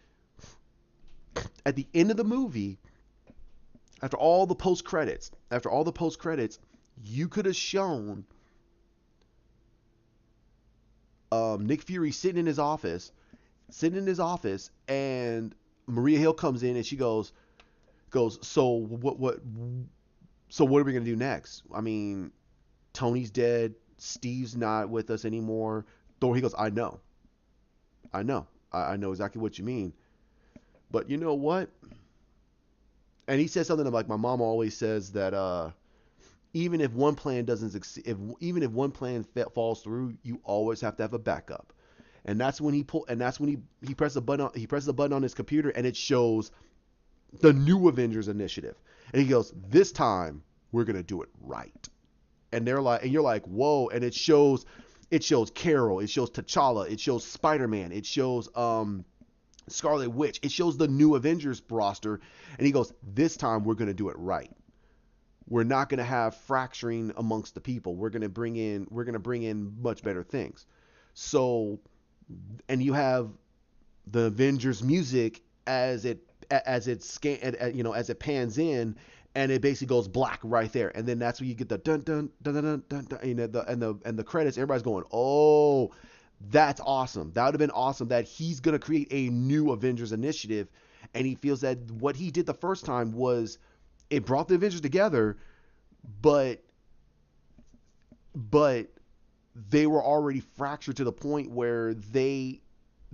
at the end of the movie, after all the post credits, you could have shown Nick Fury sitting in his office, and Maria Hill comes in and she goes, so what are we gonna do next? I mean, Tony's dead, Steve's not with us anymore. Thor, he goes, I know, I know exactly what you mean, but you know what? And he says something like, my mom always says that even if one plan doesn't succeed, even if one plan falls through, you always have to have a backup. And that's when he presses a button on his computer, and it shows the new Avengers initiative. And he goes, this time we're gonna do it right. And you're like, whoa. And it shows Carol, it shows T'Challa, it shows Spider-Man, it shows Scarlet Witch, it shows the new Avengers roster. And he goes, this time we're gonna do it right. We're not gonna have fracturing amongst the people. We're gonna bring in much better things. So, and you have the Avengers music as it pans in, and it basically goes black right there, and then that's where you get the dun dun dun dun dun dun, dun and the credits. Everybody's going, oh, that's awesome. That would have been awesome. That he's gonna create a new Avengers initiative, and he feels that what he did the first time was it brought the Avengers together, but but they were already fractured to the point where they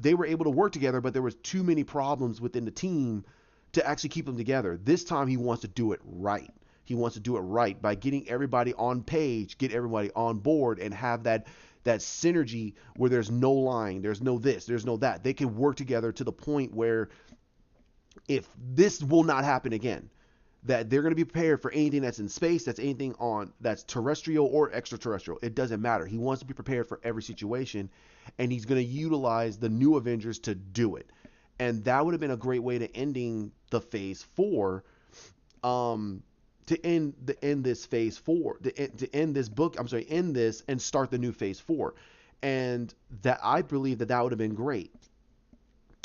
were able to work together, but there was too many problems within the team to actually keep them together. This time he wants to do it right. He wants to do it right by getting everybody on page, get everybody on board, and have that synergy where there's no line, there's no this, there's no that. They can work together to the point where if this will not happen again, that they're going to be prepared for anything that's in space, that's terrestrial or extraterrestrial. It doesn't matter. He wants to be prepared for every situation, and he's going to utilize the new Avengers to do it. And that would have been a great way to ending the Phase 4, to end this Phase 4, to end this book. I'm sorry, end this and start the new Phase 4. And that, I believe that would have been great.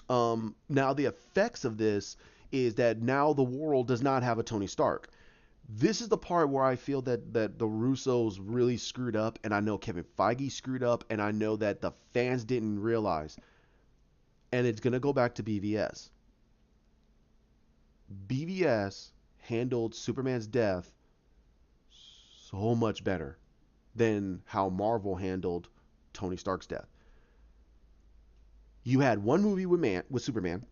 Now the effects of this is that now the world does not have a Tony Stark. This is the part where I feel that the Russos really screwed up, and I know Kevin Feige screwed up, and I know that the fans didn't realize. And it's gonna go back to BVS. BVS handled Superman's death so much better than how Marvel handled Tony Stark's death. You had one movie with Superman,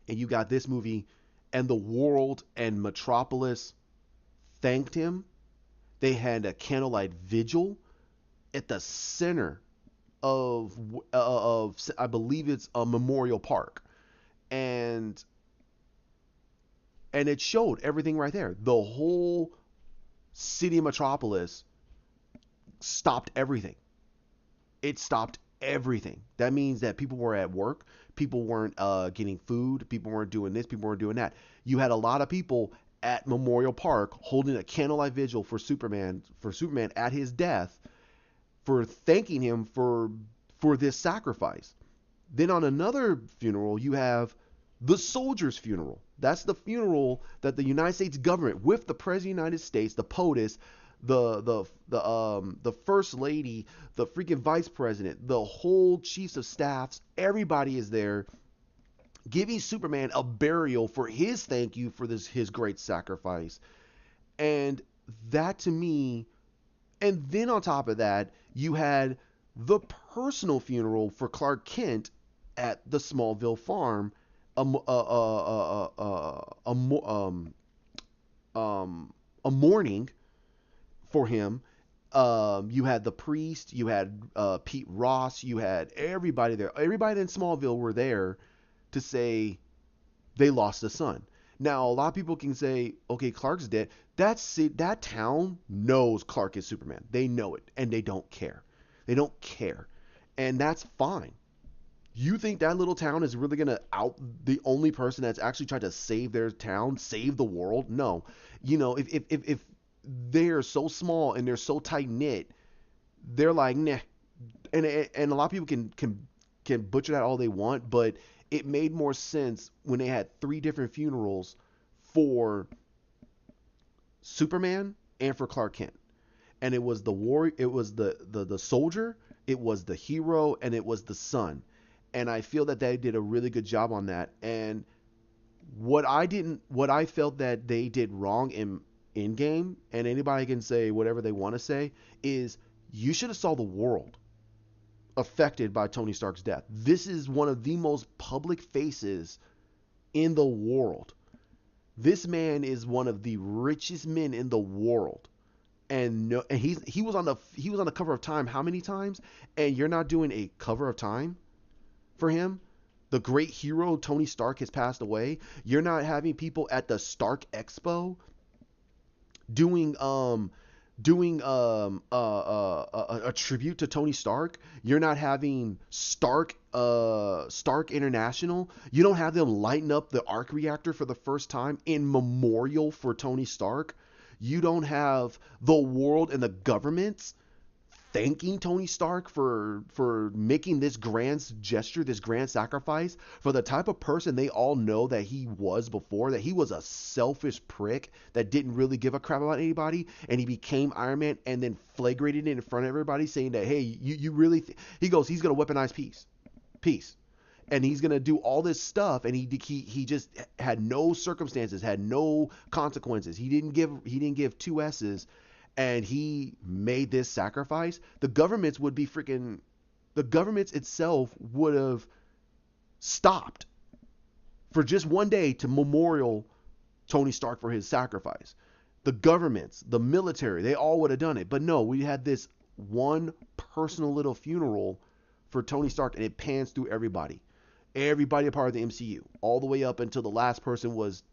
and you got this movie, and the world and Metropolis thanked him. They had a candlelight vigil at the center of I believe it's a Memorial Park, and it showed everything right there. The whole city of Metropolis stopped everything. It stopped everything. That means that people were at work, people weren't getting food, people weren't doing this, people weren't doing that. You had a lot of people at Memorial Park holding a candlelight vigil for Superman at his death, for thanking him for this sacrifice. Then on another funeral, you have the soldier's funeral. That's the funeral that the United States government, with the President of the United States, the POTUS, the first lady, the freaking vice president, the whole chiefs of staffs, everybody is there giving Superman a burial for his thank you for this his great sacrifice. And that to me, and then on top of that, you had the personal funeral for Clark Kent at the Smallville farm, a mourning for him. You had the priest, you had Pete Ross, you had everybody there. Everybody in Smallville were there to say they lost a son. Now, a lot of people can say, okay, Clark's dead. That town knows Clark is Superman. They know it, and they don't care. They don't care, and that's fine. You think that little town is really gonna out the only person that's actually tried to save their town, save the world? No. If they're so small and they're so tight knit, they're like, nah. And a lot of people can butcher that all they want, but it made more sense when they had three different funerals for Superman and for Clark Kent. And it was the soldier, it was the hero, and it was the son. And I feel that they did a really good job on that. And what I felt that they did wrong in game, and anybody can say whatever they want to say, is you should have saw the world affected by Tony Stark's death. This is one of the most public faces in the world. This man is one of the richest men in the world. And no, and he was on the cover of Time how many times? And you're not doing a cover of Time for him? The great hero Tony Stark has passed away. You're not having people at the Stark Expo doing a tribute to Tony Stark. You're not having Stark International. You don't have them lighting up the arc reactor for the first time in memorial for Tony Stark. You don't have the world and the governments thanking Tony Stark for making this grand gesture, this grand sacrifice for the type of person they all know that he was before, that he was a selfish prick that didn't really give a crap about anybody, and he became Iron Man and then flagrated it in front of everybody saying that, hey, you really he goes, he's going to weaponize peace, and he's going to do all this stuff, and he just had no circumstances, had no consequences. He didn't give two S's, and he made this sacrifice. The governments itself would have stopped for just one day to memorial Tony Stark for his sacrifice. The governments, the military, they all would have done it. But no, we had this one personal little funeral for Tony Stark, and it pans through everybody. Everybody a part of the MCU, all the way up until the last person was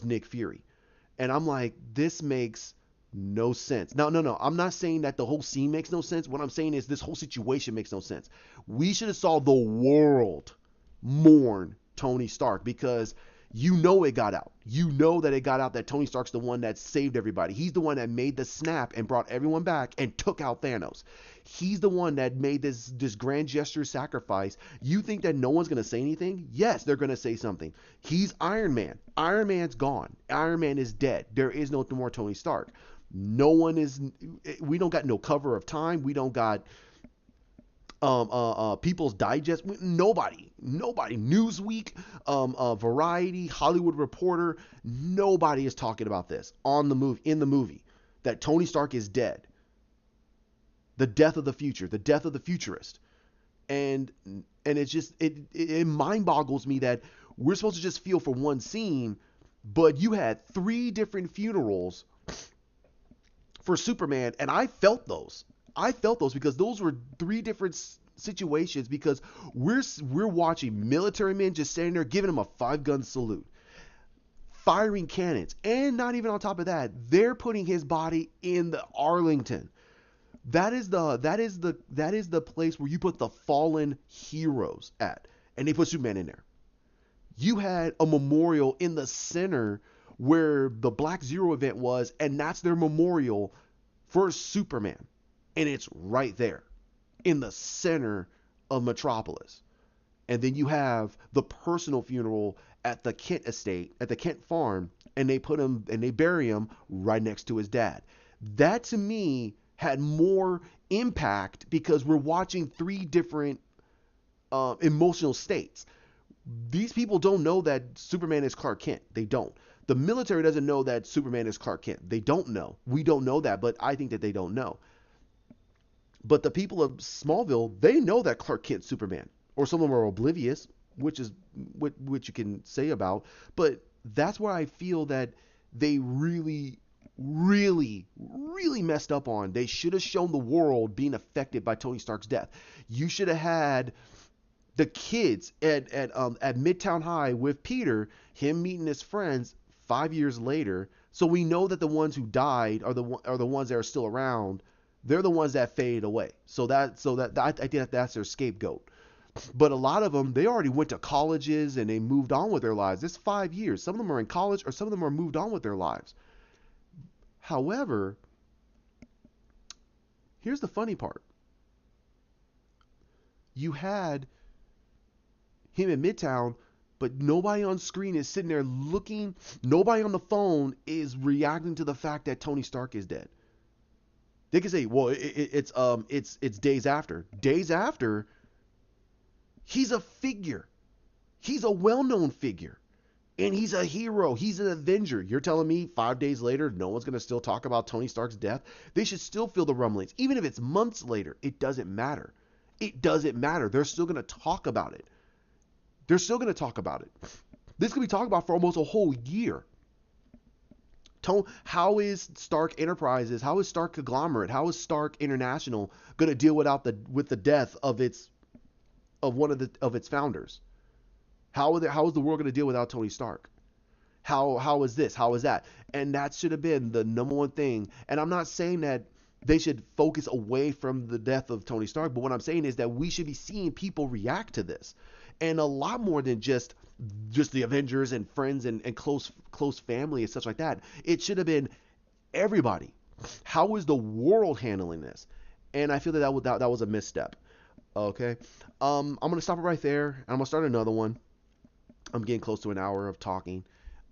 Nick Fury. And I'm like, this makes no sense. Now, no. I'm not saying that the whole scene makes no sense. What I'm saying is this whole situation makes no sense. We should have saw the world mourn Tony Stark, because You know it got out. You know that it got out that Tony Stark's the one that saved everybody. He's the one that made the snap and brought everyone back and took out Thanos. He's the one that made this grand gesture sacrifice. You think that no one's going to say anything? Yes, they're going to say something. He's Iron Man. Iron Man's gone. Iron Man is dead. There is no more Tony Stark. No one is. We don't got no cover of Time. We don't got People's Digest. Nobody. Newsweek, Variety, Hollywood Reporter. Nobody is talking about this on the movie. In the movie, that Tony Stark is dead. The death of the future. The death of the futurist. And it's just it mind boggles me that we're supposed to just feel for one scene, but you had 3 different funerals for Superman, and I felt those. I felt those because those were 3 different situations. Because we're watching military men just standing there giving him a 5-gun salute, firing cannons, and not even on top of that, they're putting his body in the Arlington. That is the place where you put the fallen heroes at, and they put Superman in there. You had a memorial in the center where the Black Zero event was, and that's their memorial for Superman. And it's right there in the center of Metropolis. And then you have the personal funeral at the Kent estate, at the Kent farm, and they put him and they bury him right next to his dad. That to me had more impact because we're watching 3 different emotional states. These people don't know that Superman is Clark Kent. They don't. The military doesn't know that Superman is Clark Kent. They don't know. We don't know that, but I think that they don't know. But the people of Smallville, they know that Clark Kent's Superman. Or some of them are oblivious, which is what you can say about. But that's where I feel that they really, really, really messed up on. They should have shown the world being affected by Tony Stark's death. You should have had the kids at Midtown High with Peter, him meeting his friends 5 years later. So we know that the ones who died are the ones that are still around. They're the ones that faded away. So that I think that's their scapegoat. But a lot of them, they already went to colleges and they moved on with their lives. It's 5 years. Some of them are in college, or some of them are moved on with their lives. However, here's the funny part. You had him in Midtown, but nobody on screen is sitting there looking. Nobody on the phone is reacting to the fact that Tony Stark is dead. They can say, "Well, it's days after." Days after, he's a figure. He's a well-known figure. And he's a hero. He's an Avenger. You're telling me 5 days later, no one's going to still talk about Tony Stark's death? They should still feel the rumblings. Even if it's months later, it doesn't matter. It doesn't matter. They're still going to talk about it. They're still going to talk about it. This could be talked about for almost a whole year. How is Stark Enterprises, how is Stark Conglomerate, how is Stark International going to deal with the death of one of its founders? How is the world going to deal without Tony Stark? How is this? How is that? And that should have been the number one thing. And I'm not saying that they should focus away from the death of Tony Stark, but what I'm saying is that we should be seeing people react to this, and a lot more than just the Avengers and friends and close family and such like that. It should have been everybody. How is the world handling this? And I feel that was a misstep. Okay, I'm gonna stop it right there, and I'm gonna start another one. I'm getting close to an hour of talking.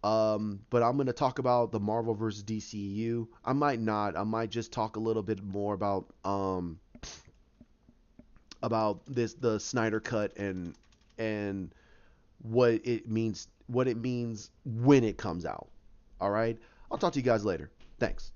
But I'm gonna talk about the Marvel vs. DCU. I might not. I might just talk a little bit more about the Snyder cut and what it means when it comes out. All right. I'll talk to you guys later. Thanks.